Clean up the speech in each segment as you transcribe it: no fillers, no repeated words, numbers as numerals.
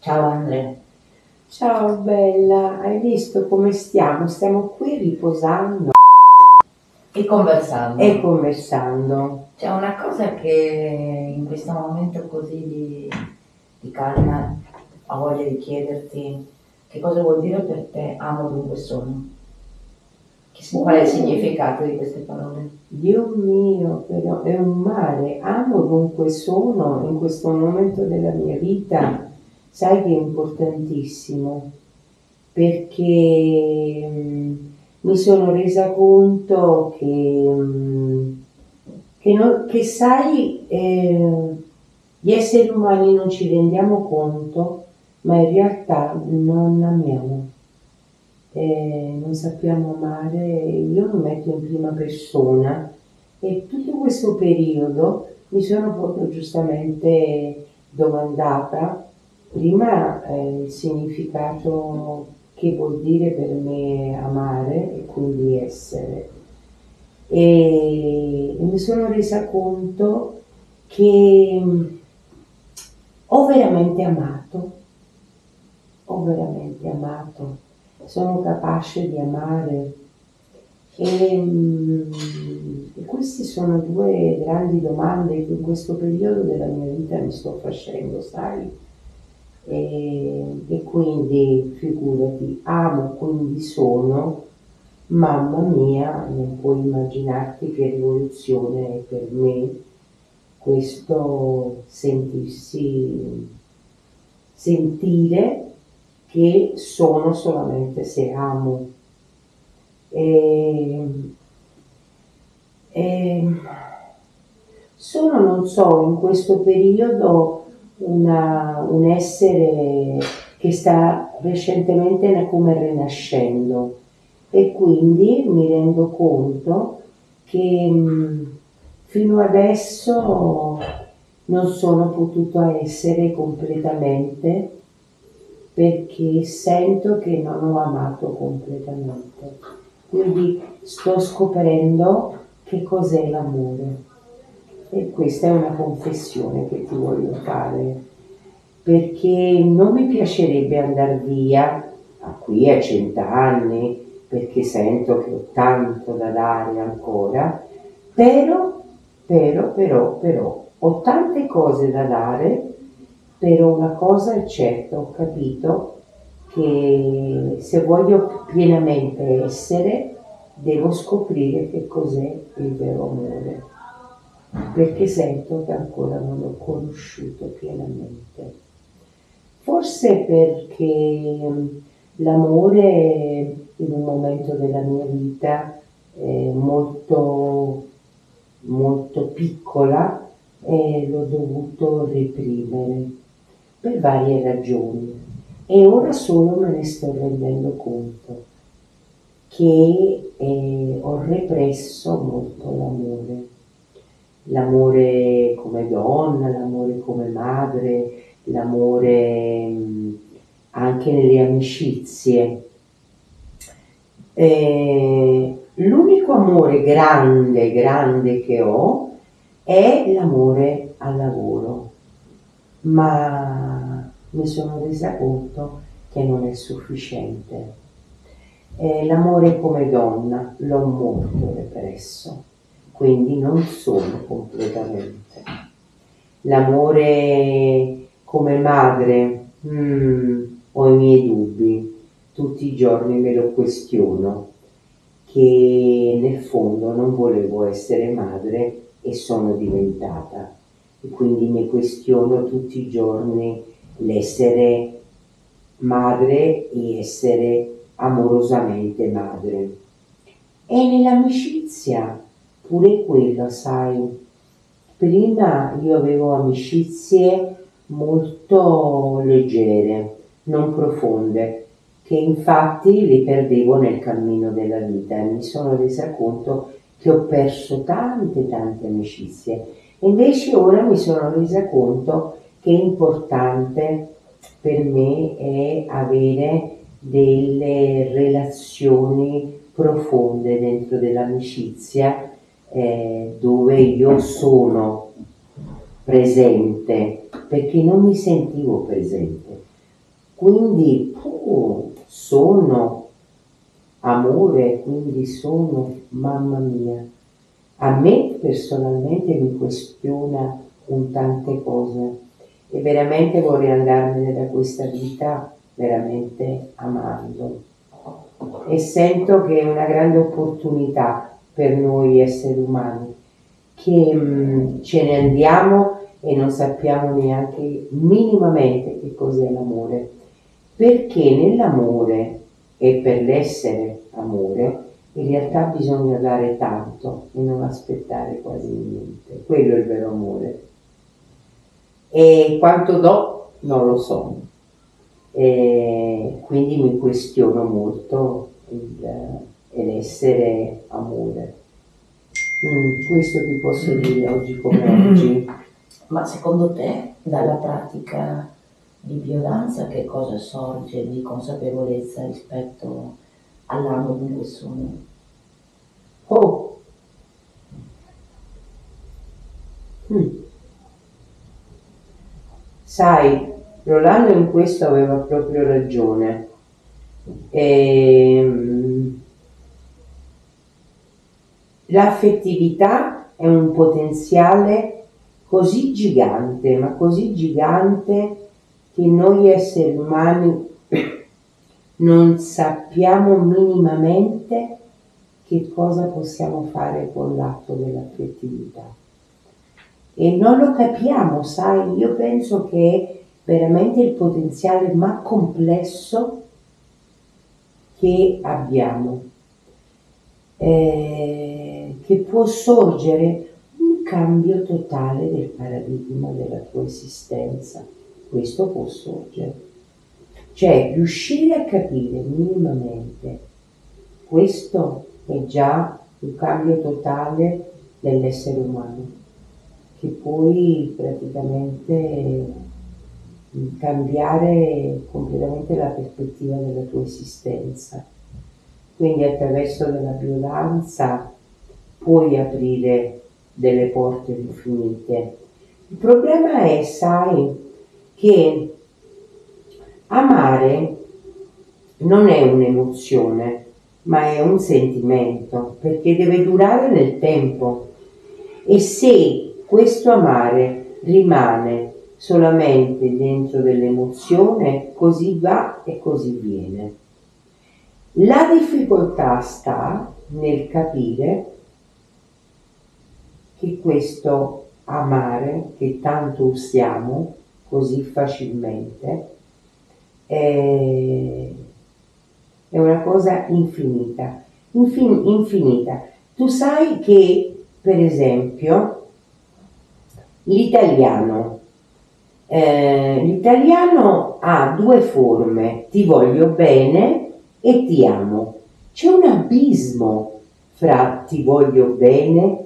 Ciao Andre. Ciao bella, hai visto come stiamo? Stiamo qui riposando E conversando. e conversando. C'è una cosa che in questo momento così di calma ho voglia di chiederti che cosa vuol dire per te amo dunque sono? Qual è il significato di queste parole? Dio mio, però è un mare. Amo dunque sono in questo momento della mia vita. Sai che è importantissimo perché mi sono resa conto che sai, gli esseri umani non ci rendiamo conto, ma in realtà non amiamo, non sappiamo amare. Io mi metto in prima persona e tutto questo periodo mi sono proprio giustamente domandata prima il significato che vuol dire per me amare e quindi essere. E mi sono resa conto che ho veramente amato, ho veramente amato, sono capace di amare e queste sono due grandi domande che in questo periodo della mia vita mi sto facendo, sai? E quindi figurati, amo, quindi sono. Mamma mia, non puoi immaginarti che rivoluzione è per me questo sentire che sono solamente se amo. E, e sono, non so, in questo periodo un essere che sta recentemente come rinascendo e quindi mi rendo conto che fino adesso non sono potuta essere completamente perché sento che non ho amato completamente. Quindi sto scoprendo che cos'è l'amore. E questa è una confessione che ti voglio fare, perché non mi piacerebbe andare via a qui a 100 anni, perché sento che ho tanto da dare ancora, però, ho tante cose da dare, però una cosa è certa, ho capito che se voglio pienamente essere, devo scoprire che cos'è il vero amore, perché sento che ancora non l'ho conosciuto pienamente. Forse perché l'amore in un momento della mia vita molto, molto piccola e l'ho dovuto reprimere per varie ragioni e ora solo me ne sto rendendo conto che ho represso molto l'amore come donna, l'amore come madre, l'amore anche nelle amicizie. L'unico amore grande, grande che ho è l'amore al lavoro, ma mi sono resa conto che non è sufficiente. L'amore come donna l'ho molto represso, quindi non sono completamente. L'amore come madre, ho i miei dubbi, tutti i giorni me lo questiono, che nel fondo non volevo essere madre e sono diventata. E quindi mi questiono tutti i giorni l'essere madre e essere amorosamente madre. E nell'amicizia pure quello, sai, prima io avevo amicizie molto leggere, non profonde, che infatti le perdevo nel cammino della vita e mi sono resa conto che ho perso tante tante amicizie. Invece ora mi sono resa conto che è importante per me è avere delle relazioni profonde dentro dell'amicizia dove io sono presente, perché non mi sentivo presente. Quindi sono amore, quindi sono mamma mia. A me personalmente mi questiona un tante cose e veramente vorrei andarmene da questa vita veramente amando. E sento che è una grande opportunità per noi esseri umani, che ce ne andiamo e non sappiamo neanche minimamente che cos'è l'amore, perché nell'amore e per l'essere amore in realtà bisogna dare tanto e non aspettare quasi niente, quello è il vero amore. E quanto do non lo so, e quindi mi questiono molto l'essere amore. Questo ti posso dire oggi come oggi. Ma secondo te, dalla pratica di biodanza, che cosa sorge di consapevolezza rispetto all'amo di cui sono? Oh! Sai, Rolando in questo aveva proprio ragione. L'affettività è un potenziale così gigante, ma così gigante che noi esseri umani non sappiamo minimamente che cosa possiamo fare con l'atto dell'affettività. E non lo capiamo, sai, io penso che è veramente il potenziale ma complesso che abbiamo, che può sorgere un cambio totale del paradigma della tua esistenza. Questo può sorgere. Cioè, riuscire a capire minimamente questo è già un cambio totale dell'essere umano, che puoi praticamente cambiare completamente la prospettiva della tua esistenza. Quindi attraverso la biodanza puoi aprire delle porte infinite. Il problema è, sai, che amare non è un'emozione, ma è un sentimento, perché deve durare nel tempo. E se questo amare rimane solamente dentro dell'emozione, così va e così viene. La difficoltà sta nel capire che questo amare che tanto usiamo così facilmente è una cosa infinita, infinita. Tu sai che, per esempio, l'italiano ha due forme: ti voglio bene e ti amo. C'è un abismo fra ti voglio bene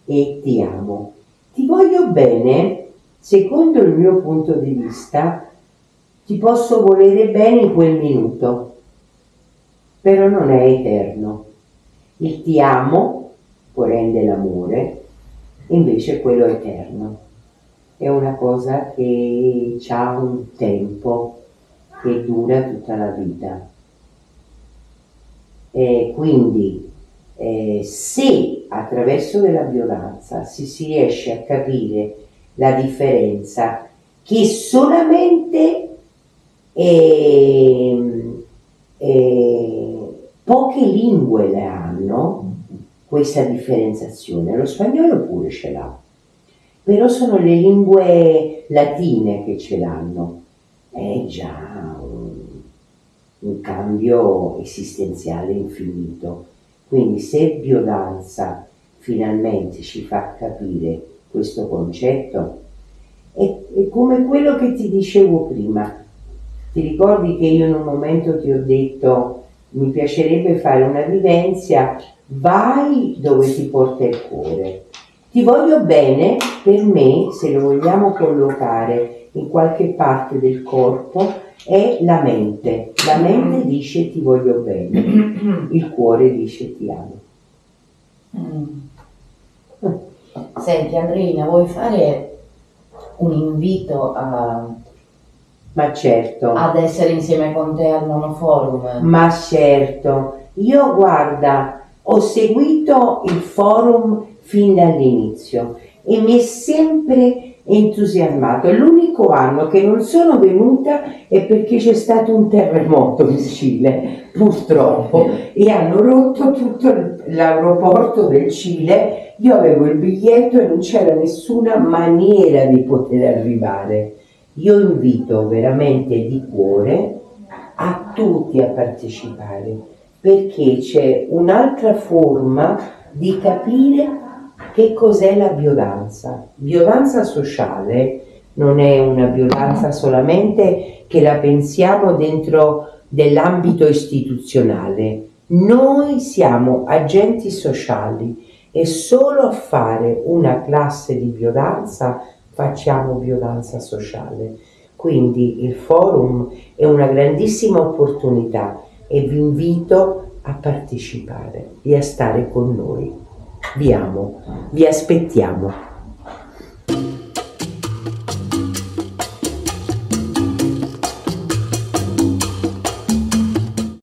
e ti amo. Ti voglio bene, secondo il mio punto di vista, ti posso volere bene in quel minuto, però non è eterno. Il ti amo può rendere l'amore, invece quello è eterno. È una cosa che ha un tempo che dura tutta la vita. E quindi se attraverso della biodanza si riesce a capire la differenza che solamente poche lingue le hanno, questa differenziazione, lo spagnolo pure ce l'ha, però sono le lingue latine che ce l'hanno, è già un cambio esistenziale infinito. Quindi se biodanza finalmente ci fa capire questo concetto, è come quello che ti dicevo prima. Ti ricordi che io in un momento ti ho detto mi piacerebbe fare una vivenzia, vai dove ti porta il cuore. Ti voglio bene, per me, se lo vogliamo collocare in qualche parte del corpo, è la mente. La mente dice ti voglio bene, il cuore dice ti amo. Senti Andreina, vuoi fare un invito a Ma certo. ad essere insieme con te al Monoforum. Ma certo, io guarda, ho seguito il forum fin dall'inizio e mi è sempre entusiasmato. L'unico anno che non sono venuta è perché c'è stato un terremoto in Cile, purtroppo, e hanno rotto tutto l'aeroporto del Cile. Io avevo il biglietto e non c'era nessuna maniera di poter arrivare. Io invito veramente di cuore a tutti a partecipare, perché c'è un'altra forma di capire che cos'è la biodanza. Biodanza sociale non è una biodanza solamente che la pensiamo dentro dell'ambito istituzionale. Noi siamo agenti sociali e solo a fare una classe di biodanza facciamo biodanza sociale. Quindi il forum è una grandissima opportunità e vi invito a partecipare e a stare con noi. Vi amo, vi aspettiamo.